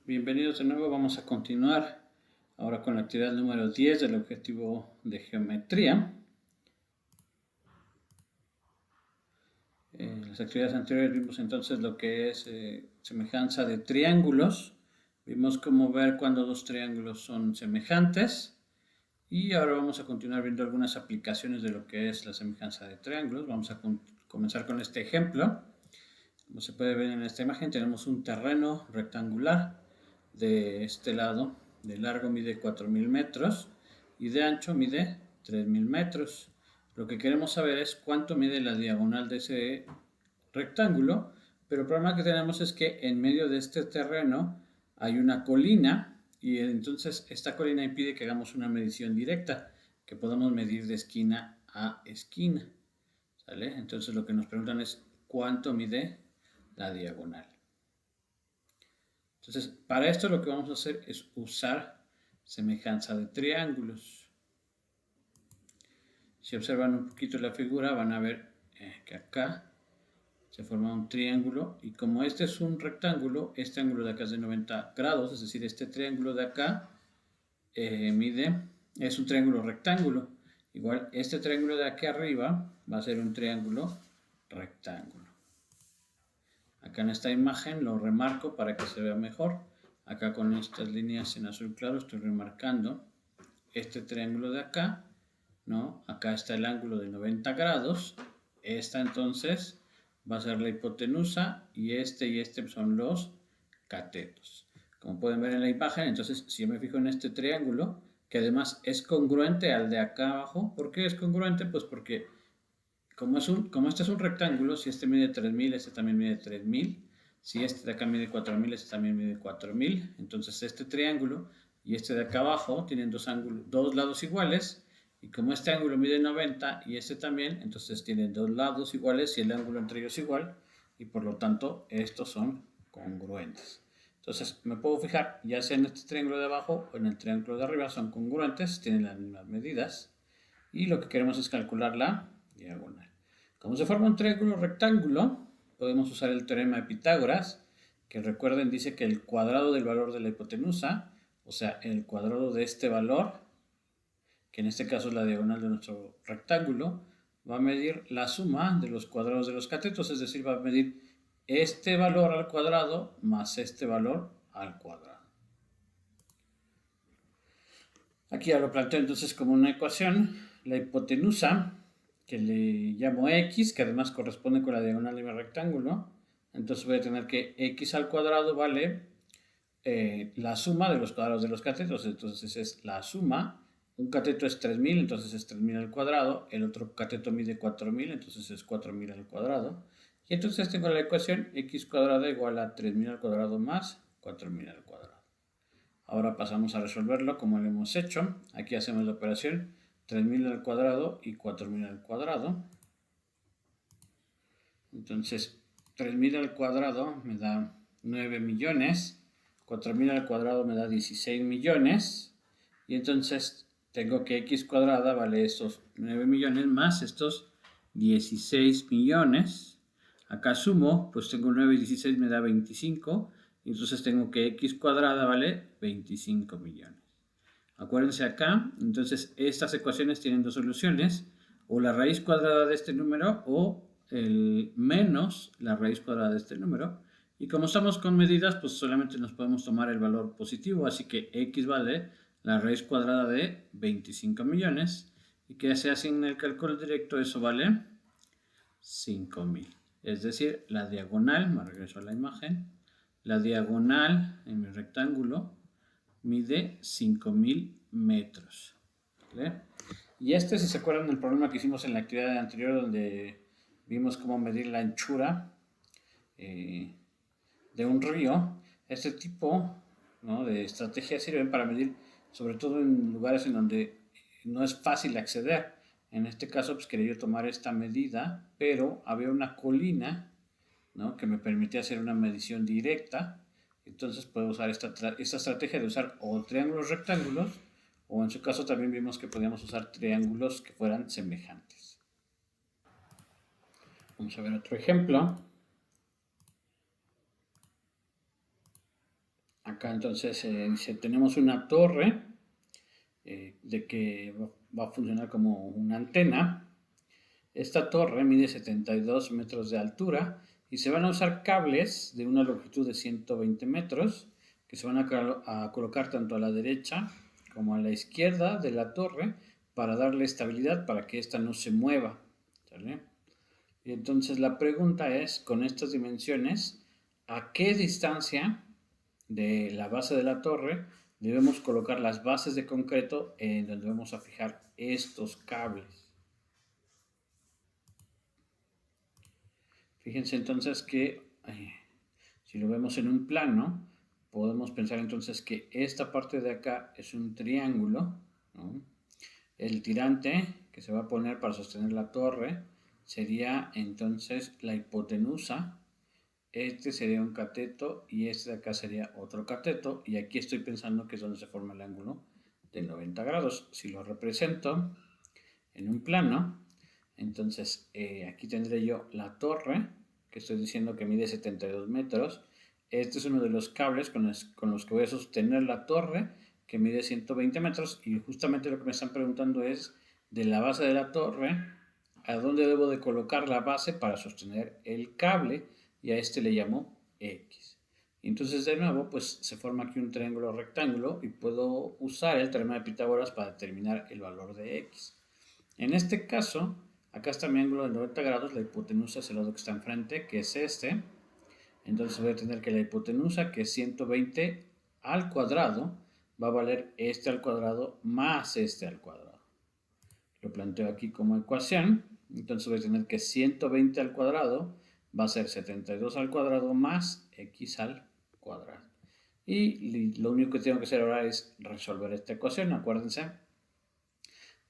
Bienvenidos de nuevo, vamos a continuar ahora con la actividad número 10 del objetivo de geometría. En las actividades anteriores vimos entonces lo que es semejanza de triángulos. Vimos cómo ver cuando dos triángulos son semejantes. Y ahora vamos a continuar viendo algunas aplicaciones de lo que es la semejanza de triángulos. Vamos a comenzar con este ejemplo. Como se puede ver en esta imagen, tenemos un terreno rectangular. De este lado, de largo mide 4000 metros y de ancho mide 3000 metros. Lo que queremos saber es cuánto mide la diagonal de ese rectángulo, pero el problema que tenemos es que en medio de este terreno hay una colina y entonces esta colina impide que hagamos una medición directa, que podamos medir de esquina a esquina. ¿Sale? Entonces lo que nos preguntan es cuánto mide la diagonal. Entonces, para esto lo que vamos a hacer es usar semejanza de triángulos. Si observan un poquito la figura, van a ver que acá se forma un triángulo y como este es un rectángulo, este ángulo de acá es de 90 grados, es decir, este triángulo de acá es un triángulo rectángulo. Igual, este triángulo de aquí arriba va a ser un triángulo rectángulo. Acá en esta imagen lo remarco para que se vea mejor. Acá con estas líneas en azul claro estoy remarcando este triángulo de acá, ¿no? Acá está el ángulo de 90 grados. Esta entonces va a ser la hipotenusa y este son los catetos. Como pueden ver en la imagen, entonces si yo me fijo en este triángulo, que además es congruente al de acá abajo, ¿por qué es congruente? Pues porque como este es un rectángulo, si este mide 3000, este también mide 3000. Si este de acá mide 4000, este también mide 4000. Entonces este triángulo y este de acá abajo tienen dos lados iguales. Y como este ángulo mide 90 y este también, entonces tienen dos lados iguales y el ángulo entre ellos igual. Y por lo tanto, estos son congruentes. Entonces me puedo fijar, ya sea en este triángulo de abajo o en el triángulo de arriba, son congruentes, tienen las mismas medidas. Y lo que queremos es calcular la diagonal. Como se forma un triángulo rectángulo, podemos usar el teorema de Pitágoras, que recuerden dice que el cuadrado del valor de la hipotenusa, o sea, el cuadrado de este valor, que en este caso es la diagonal de nuestro rectángulo, va a medir la suma de los cuadrados de los catetos, es decir, va a medir este valor al cuadrado más este valor al cuadrado. Aquí ya lo planteo entonces como una ecuación, la hipotenusa, que le llamo x, que además corresponde con la diagonal de mi rectángulo. Entonces voy a tener que x al cuadrado vale la suma de los cuadrados de los catetos. Entonces es la suma. Un cateto es 3000, entonces es 3000 al cuadrado. El otro cateto mide 4000, entonces es 4000 al cuadrado. Y entonces tengo la ecuación x cuadrada igual a 3000 al cuadrado más 4000 al cuadrado. Ahora pasamos a resolverlo como lo hemos hecho. Aquí hacemos la operación 3000 al cuadrado y 4000 al cuadrado. Entonces 3000 al cuadrado me da 9 millones. 4000 al cuadrado me da 16 millones. Y entonces tengo que x cuadrada vale estos 9 millones más estos 16 millones. Acá sumo, pues tengo 9 y 16 me da 25. Y entonces tengo que x cuadrada vale 25 millones. Acuérdense acá, entonces estas ecuaciones tienen dos soluciones, o la raíz cuadrada de este número o el menos la raíz cuadrada de este número. Y como estamos con medidas, pues solamente nos podemos tomar el valor positivo, así que x vale la raíz cuadrada de 25 millones. Y que se hace en el cálculo directo, eso vale 5000. Es decir, la diagonal, me regreso a la imagen, la diagonal en mi rectángulo mide 5000 metros. ¿Vale? Y este, si se acuerdan del problema que hicimos en la actividad anterior, donde vimos cómo medir la anchura de un río, este tipo, ¿no?, de estrategias sirven para medir, sobre todo en lugares en donde no es fácil acceder. En este caso, pues quería yo tomar esta medida, pero había una colina, ¿no?, que me permitía hacer una medición directa. Entonces puedo usar esta estrategia de usar o triángulos rectángulos, o en su caso también vimos que podíamos usar triángulos que fueran semejantes. Vamos a ver otro ejemplo. Acá entonces dice, tenemos una torre de que va a funcionar como una antena. Esta torre mide 72 metros de altura y se van a usar cables de una longitud de 120 metros que se van a colocar tanto a la derecha como a la izquierda de la torre para darle estabilidad para que ésta no se mueva. ¿Sale? Y entonces la pregunta es, con estas dimensiones, ¿a qué distancia de la base de la torre debemos colocar las bases de concreto en donde vamos a fijar estos cables? Fíjense entonces que si lo vemos en un plano, podemos pensar entonces que esta parte de acá es un triángulo, ¿no? El tirante que se va a poner para sostener la torre sería entonces la hipotenusa. Este sería un cateto y este de acá sería otro cateto. Y aquí estoy pensando que es donde se forma el ángulo de 90 grados. Si lo represento en un plano, entonces aquí tendré yo la torre, que estoy diciendo que mide 72 metros. Este es uno de los cables con los que voy a sostener la torre, que mide 120 metros. Y justamente lo que me están preguntando es, de la base de la torre, ¿a dónde debo de colocar la base para sostener el cable? Y a este le llamo X. Y entonces de nuevo pues se forma aquí un triángulo rectángulo y puedo usar el teorema de Pitágoras para determinar el valor de X. En este caso, acá está mi ángulo de 90 grados, la hipotenusa es el lado que está enfrente, que es este. Entonces voy a tener que la hipotenusa, que es 120 al cuadrado, va a valer este al cuadrado más este al cuadrado. Lo planteo aquí como ecuación. Entonces voy a tener que 120 al cuadrado va a ser 72 al cuadrado más x al cuadrado. Y lo único que tengo que hacer ahora es resolver esta ecuación. Acuérdense,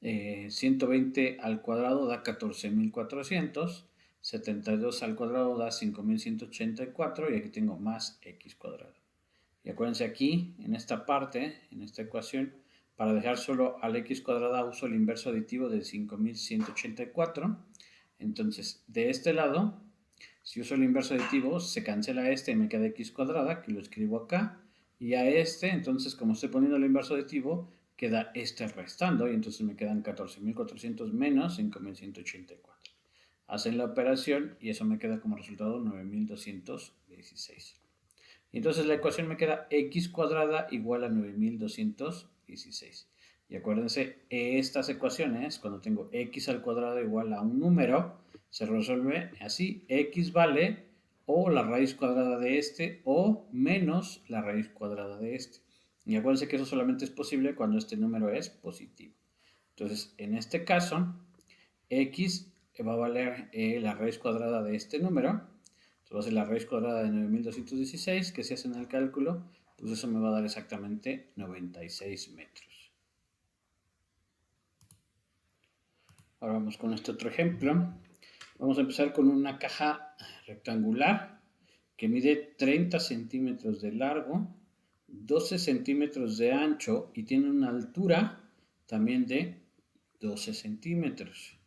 120 al cuadrado da 14.400, 72 al cuadrado da 5.184 y aquí tengo más x cuadrado. Y acuérdense aquí, en esta parte, en esta ecuación, para dejar solo al x cuadrada uso el inverso aditivo de 5.184. Entonces, de este lado, si uso el inverso aditivo, se cancela este y me queda x cuadrada, que lo escribo acá. Y a este, entonces, como estoy poniendo el inverso aditivo, queda este restando y entonces me quedan 14.400 menos 5.184. Hacen la operación y eso me queda como resultado 9.216. Y entonces la ecuación me queda x cuadrada igual a 9.216. Y acuérdense, estas ecuaciones, cuando tengo x al cuadrado igual a un número, se resuelve así, x vale o la raíz cuadrada de este o menos la raíz cuadrada de este. Y acuérdense que eso solamente es posible cuando este número es positivo. Entonces, en este caso, x va a valer la raíz cuadrada de este número. Entonces va a ser la raíz cuadrada de 9.216, que si hacen el cálculo, pues eso me va a dar exactamente 96 metros. Ahora vamos con este otro ejemplo. Vamos a empezar con una caja rectangular que mide 30 centímetros de largo, 12 centímetros de ancho y tiene una altura también de 12 centímetros.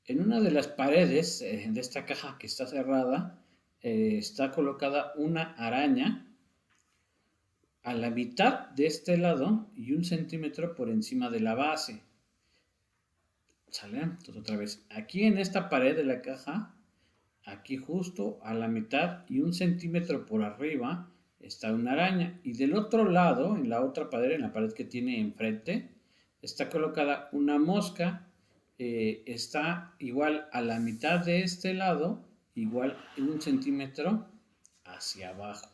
En una de las paredes de esta caja que está cerrada está colocada una araña a la mitad de este lado y 1 centímetro por encima de la base. ¿Sale? Entonces otra vez, aquí en esta pared de la caja, aquí justo a la mitad y 1 centímetro por arriba está una araña. Y del otro lado, en la otra pared, en la pared que tiene enfrente, está colocada una mosca. Está igual a la mitad de este lado, igual 1 centímetro hacia abajo.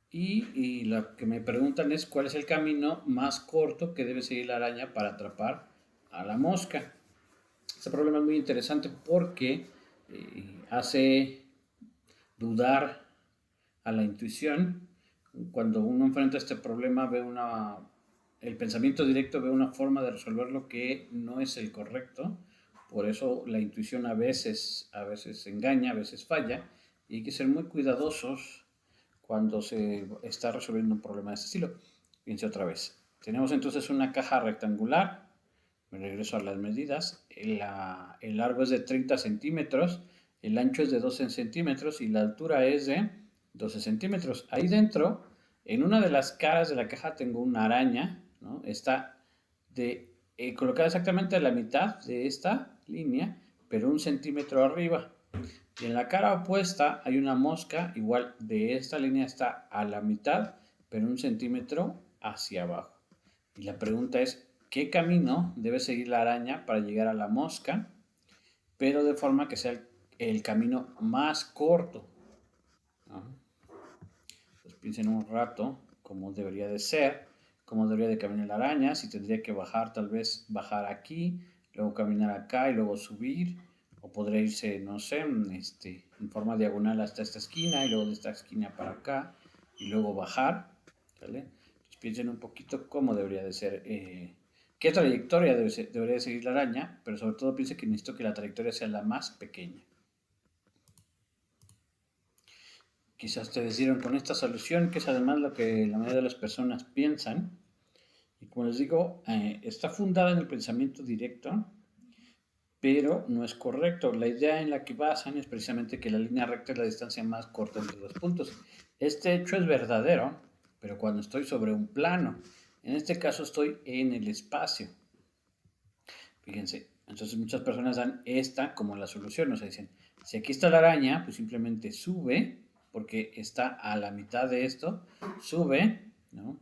Y lo que me preguntan es cuál es el camino más corto que debe seguir la araña para atrapar a la mosca. Este problema es muy interesante porque hace dudar a la intuición. Cuando uno enfrenta este problema, el pensamiento directo ve una forma de resolverlo que no es el correcto. Por eso la intuición a veces engaña, a veces falla. Y hay que ser muy cuidadosos cuando se está resolviendo un problema de este estilo. Fíjense otra vez. Tenemos entonces una caja rectangular. Me regreso a las medidas. El largo es de 30 centímetros. el ancho es de 12 centímetros y la altura es de 12 centímetros. Ahí dentro, en una de las caras de la caja tengo una araña, ¿no? Está colocada exactamente a la mitad de esta línea, pero 1 centímetro arriba. Y en la cara opuesta hay una mosca, igual de esta línea está a la mitad, pero 1 centímetro hacia abajo. Y la pregunta es, ¿qué camino debe seguir la araña para llegar a la mosca, pero de forma que sea el camino más corto? ¿No? Pues piensen un rato cómo debería de ser, cómo debería de caminar la araña, si tendría que bajar, tal vez bajar aquí, luego caminar acá y luego subir, o podría irse, no sé, en forma diagonal hasta esta esquina y luego de esta esquina para acá y luego bajar, ¿vale? Entonces piensen un poquito cómo debería de ser, qué trayectoria debería de seguir la araña, pero sobre todo piensen que necesito que la trayectoria sea la más pequeña. Quizás ustedes dieron con esta solución, que es además lo que la mayoría de las personas piensan. Y como les digo, está fundada en el pensamiento directo, pero no es correcto. La idea en la que basan es precisamente que la línea recta es la distancia más corta entre dos puntos. Este hecho es verdadero, pero cuando estoy sobre un plano. En este caso estoy en el espacio. Fíjense, entonces muchas personas dan esta como la solución. O sea, dicen, si aquí está la araña, pues simplemente sube, porque está a la mitad de esto, sube, ¿no?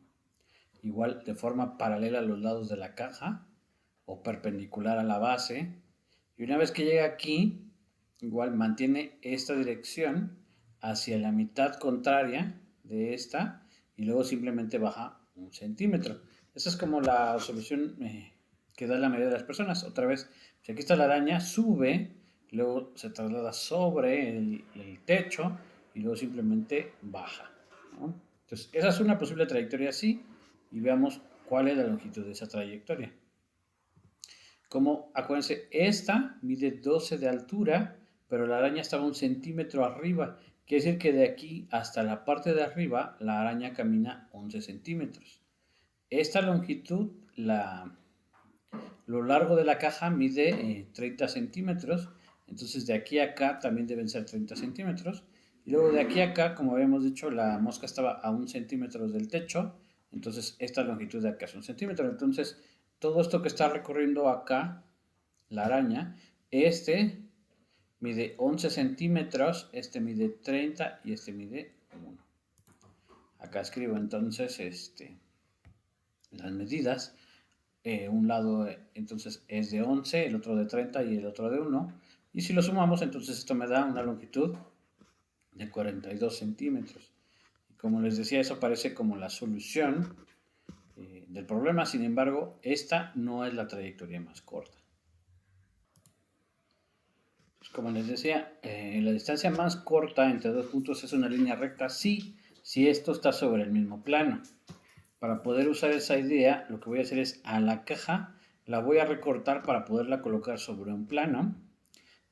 Igual de forma paralela a los lados de la caja o perpendicular a la base. Y una vez que llega aquí, igual mantiene esta dirección hacia la mitad contraria de esta y luego simplemente baja 1 centímetro. Esa es como la solución que da la mayoría de las personas. Otra vez, si aquí está la araña, sube, luego se traslada sobre el techo y luego simplemente baja, ¿no? Entonces, esa es una posible trayectoria así y veamos cuál es la longitud de esa trayectoria. Como, acuérdense, esta mide 12 de altura, pero la araña estaba 1 centímetro arriba. Quiere decir que de aquí hasta la parte de arriba, la araña camina 11 centímetros. Esta longitud, lo largo de la caja mide 30 centímetros. Entonces de aquí a acá también deben ser 30 centímetros. Y luego de aquí a acá, como habíamos dicho, la mosca estaba a 1 centímetro del techo. Entonces esta longitud de acá es 1 centímetro. Entonces todo esto que está recorriendo acá, la araña, este mide 11 centímetros, este mide 30 y este mide 1. Acá escribo entonces las medidas. Un lado entonces es de 11, el otro de 30 y el otro de 1. Y si lo sumamos, entonces esto me da una longitud de 42 centímetros. Y como les decía, eso parece como la solución del problema. Sin embargo, esta no es la trayectoria más corta. Pues como les decía, la distancia más corta entre dos puntos es una línea recta si esto está sobre el mismo plano. Para poder usar esa idea, lo que voy a hacer es a la caja la voy a recortar para poderla colocar sobre un plano.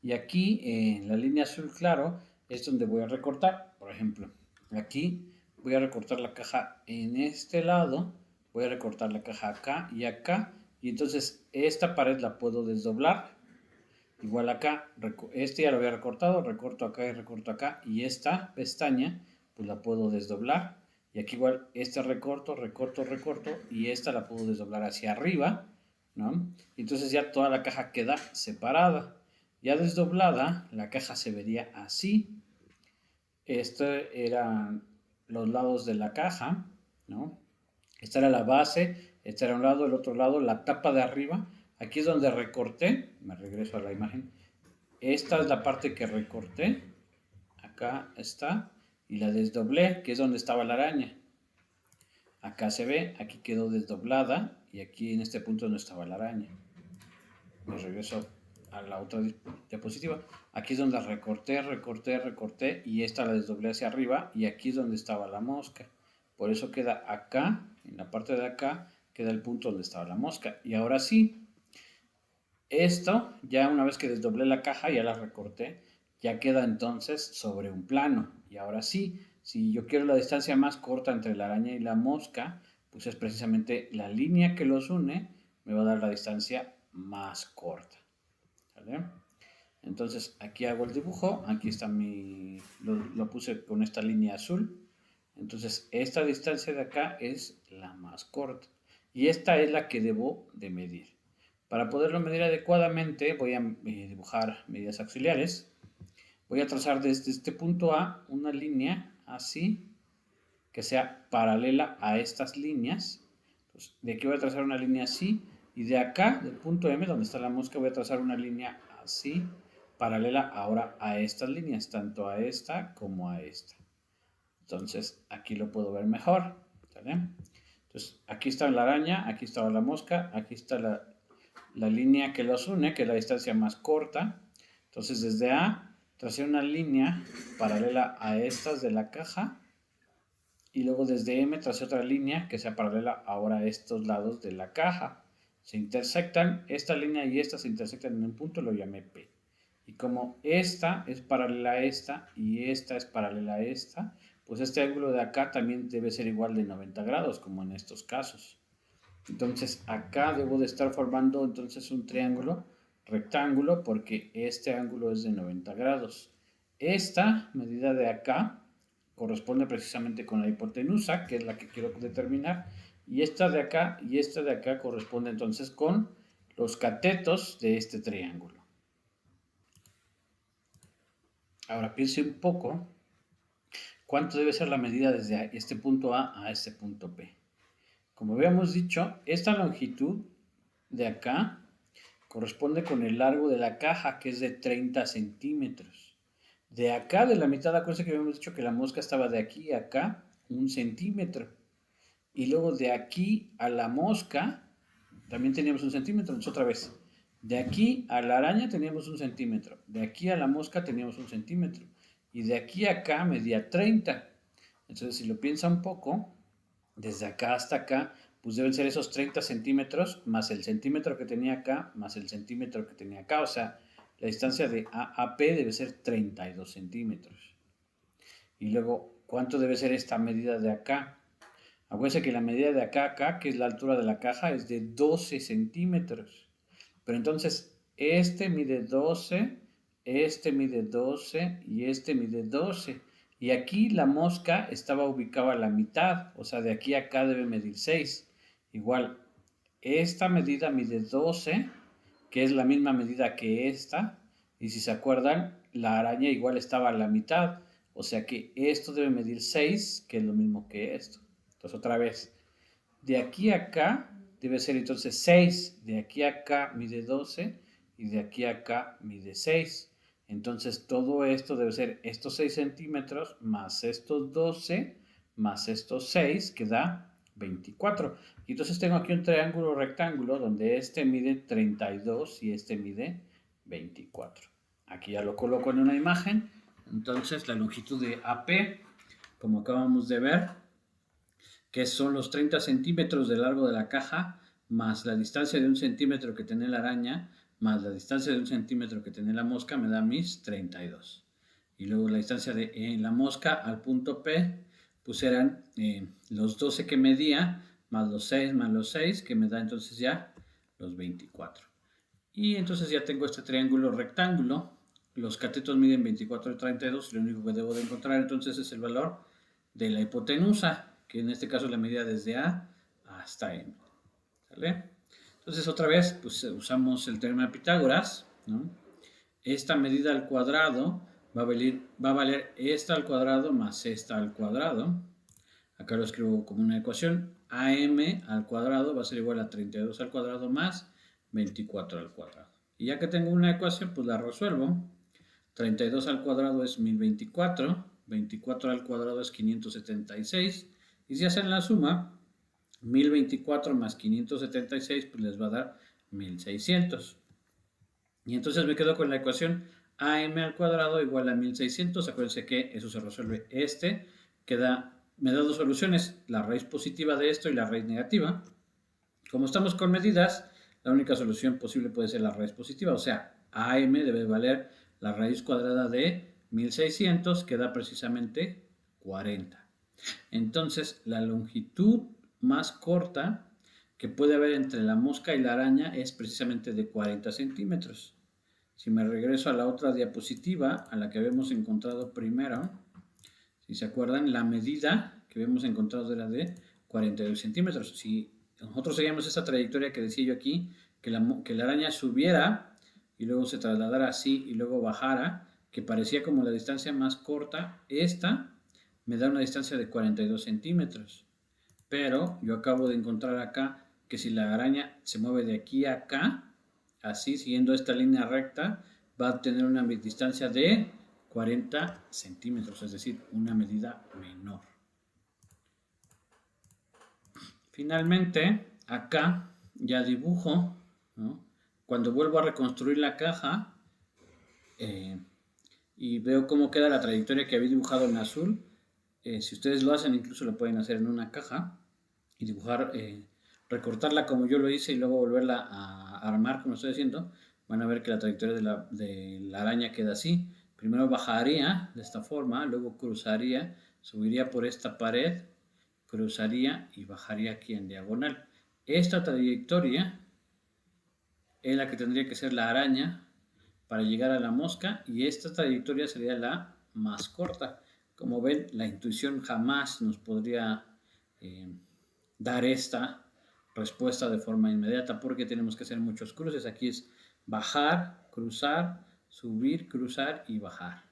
Y aquí en la línea azul claro es donde voy a recortar. Por ejemplo, aquí voy a recortar la caja en este lado, voy a recortar la caja acá y acá. Y entonces esta pared la puedo desdoblar. Igual acá, este ya lo había recortado, recorto acá y recorto acá. Y esta pestaña pues la puedo desdoblar. Y aquí igual este recorto, recorto, recorto y esta la puedo desdoblar hacia arriba, ¿no? Y entonces ya toda la caja queda separada. Ya desdoblada, la caja se vería así. Estos eran los lados de la caja, ¿no? Esta era la base, este era un lado, el otro lado, la tapa de arriba. Aquí es donde recorté, me regreso a la imagen. Esta es la parte que recorté, acá está, y la desdoblé, que es donde estaba la araña. Acá se ve, aquí quedó desdoblada y aquí en este punto no estaba la araña. Me regreso a la otra diapositiva. Aquí es donde recorté, recorté, recorté y esta la desdoblé hacia arriba y aquí es donde estaba la mosca. Por eso queda acá, en la parte de acá, queda el punto donde estaba la mosca. Y ahora sí, esto, ya una vez que desdoblé la caja, ya la recorté, ya queda entonces sobre un plano. Y ahora sí, si yo quiero la distancia más corta entre la araña y la mosca, pues es precisamente la línea que los une, me va a dar la distancia más corta. ¿Vale? Entonces aquí hago el dibujo, aquí está lo puse con esta línea azul. Entonces esta distancia de acá es la más corta y esta es la que debo de medir. Para poderlo medir adecuadamente voy a dibujar medidas auxiliares. Voy a trazar desde este punto A una línea así que sea paralela a estas líneas. Entonces, de aquí voy a trazar una línea así y de acá, del punto M donde está la mosca, voy a trazar una línea así paralela ahora a estas líneas, tanto a esta como a esta. Entonces aquí lo puedo ver mejor. ¿Sale? Entonces aquí está la araña, aquí está la mosca, aquí está la línea que los une, que es la distancia más corta. Entonces desde A tracé una línea paralela a estas de la caja y luego desde M tracé otra línea que sea paralela ahora a estos lados de la caja. Se intersectan, esta línea y esta se intersectan en un punto, lo llamé P. Y como esta es paralela a esta y esta es paralela a esta, pues este ángulo de acá también debe ser igual de 90 grados, como en estos casos. Entonces acá debo de estar formando entonces un triángulo rectángulo porque este ángulo es de 90 grados. Esta medida de acá corresponde precisamente con la hipotenusa, que es la que quiero determinar, y esta de acá y esta de acá corresponde entonces con los catetos de este triángulo. Ahora piense un poco cuánto debe ser la medida desde este punto A a este punto P. Como habíamos dicho, esta longitud de acá corresponde con el largo de la caja, que es de 30 centímetros. De acá, de la mitad, acuérdense que habíamos dicho que la mosca estaba de aquí a acá, 1 centímetro. Y luego de aquí a la mosca, también teníamos 1 centímetro. Entonces otra vez, de aquí a la araña teníamos 1 centímetro. De aquí a la mosca teníamos 1 centímetro. Y de aquí a acá medía 30. Entonces si lo piensa un poco, desde acá hasta acá, pues deben ser esos 30 centímetros más el centímetro que tenía acá, más el centímetro que tenía acá. O sea, la distancia de A a P debe ser 32 centímetros. Y luego, ¿cuánto debe ser esta medida de acá? Acuérdense que la medida de acá a acá, que es la altura de la caja, es de 12 centímetros. Pero entonces, este mide 12, este mide 12 y este mide 12. Y aquí la mosca estaba ubicada a la mitad, o sea, de aquí a acá debe medir 6. Igual, esta medida mide 12, que es la misma medida que esta. Y si se acuerdan, la araña igual estaba a la mitad. O sea que esto debe medir 6, que es lo mismo que esto. Entonces otra vez, de aquí a acá debe ser entonces 6. De aquí a acá mide 12 y de aquí a acá mide 6. Entonces todo esto debe ser estos 6 centímetros más estos 12 más estos 6 que da 24. Y entonces tengo aquí un triángulo rectángulo donde este mide 32 y este mide 24. Aquí ya lo coloco en una imagen. Entonces la longitud de AP, como acabamos de ver, que son los 30 centímetros de largo de la caja, más la distancia de 1 centímetro que tiene la araña, más la distancia de 1 centímetro que tiene la mosca, me da mis 32. Y luego la distancia de la mosca al punto P, pues eran los 12 que medía, más los 6, que me da entonces ya los 24. Y entonces ya tengo este triángulo rectángulo. Los catetos miden 24 y 32. Lo único que debo de encontrar entonces es el valor de la hipotenusa, que en este caso es la medida desde A hasta M. ¿Sale? Entonces otra vez pues usamos el teorema de Pitágoras, ¿no? Esta medida al cuadrado va a valer esta al cuadrado más esta al cuadrado. Acá lo escribo como una ecuación. AM al cuadrado va a ser igual a 32 al cuadrado más 24 al cuadrado. Y ya que tengo una ecuación, pues la resuelvo. 32 al cuadrado es 1024, 24 al cuadrado es 576. Y si hacen la suma, 1024 más 576, pues les va a dar 1600. Y entonces me quedo con la ecuación AM al cuadrado igual a 1600. Acuérdense que eso se resuelve me da dos soluciones, la raíz positiva de esto y la raíz negativa. Como estamos con medidas, la única solución posible puede ser la raíz positiva, o sea, AM debe valer la raíz cuadrada de 1600, que da precisamente 40. Entonces, la longitud más corta que puede haber entre la mosca y la araña es precisamente de 40 centímetros. Si me regreso a la otra diapositiva, a la que habíamos encontrado primero, si se acuerdan, la medida que habíamos encontrado era de 42 centímetros. Si nosotros seguíamos esta trayectoria que decía yo aquí, que la araña subiera y luego se trasladara así y luego bajara, que parecía como la distancia más corta, esta me da una distancia de 42 centímetros. Pero yo acabo de encontrar acá que si la araña se mueve de aquí a acá, así siguiendo esta línea recta, va a tener una distancia de 40 centímetros, es decir, una medida menor. Finalmente, acá ya dibujo, ¿no? Cuando vuelvo a reconstruir la caja y veo cómo queda la trayectoria que había dibujado en azul, si ustedes lo hacen, incluso lo pueden hacer en una caja y dibujar, recortarla como yo lo hice y luego volverla a armar como estoy haciendo, van a ver que la trayectoria de la araña queda así. Primero bajaría de esta forma, luego cruzaría, subiría por esta pared, cruzaría y bajaría aquí en diagonal. Esta trayectoria es la que tendría que ser la araña para llegar a la mosca y esta trayectoria sería la más corta. Como ven, la intuición jamás nos podría dar esta respuesta de forma inmediata porque tenemos que hacer muchos cruces. Aquí es bajar, cruzar, subir, cruzar y bajar.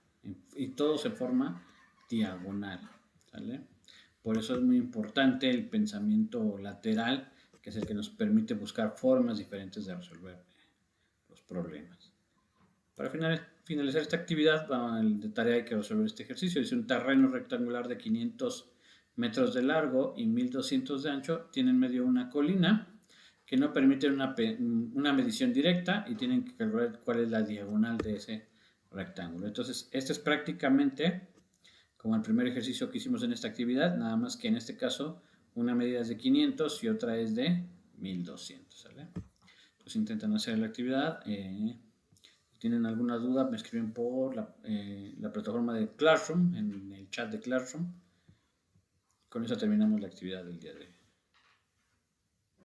Y todo se forma diagonal. ¿Sale? Por eso es muy importante el pensamiento lateral, que es el que nos permite buscar formas diferentes de resolver los problemas. Para finalizar esta actividad, de tarea hay que resolver este ejercicio. Es un terreno rectangular de 500 metros de largo y 1200 de ancho. Tiene en medio una colina que no permite una medición directa y tienen que calcular cuál es la diagonal de ese rectángulo. Entonces, este es prácticamente como el primer ejercicio que hicimos en esta actividad, nada más que en este caso una medida es de 500 y otra es de 1200. ¿Sale? Entonces intentan hacer la actividad. Si tienen alguna duda, me escriben por la plataforma de Classroom, en el chat de Classroom. Con eso terminamos la actividad del día de hoy.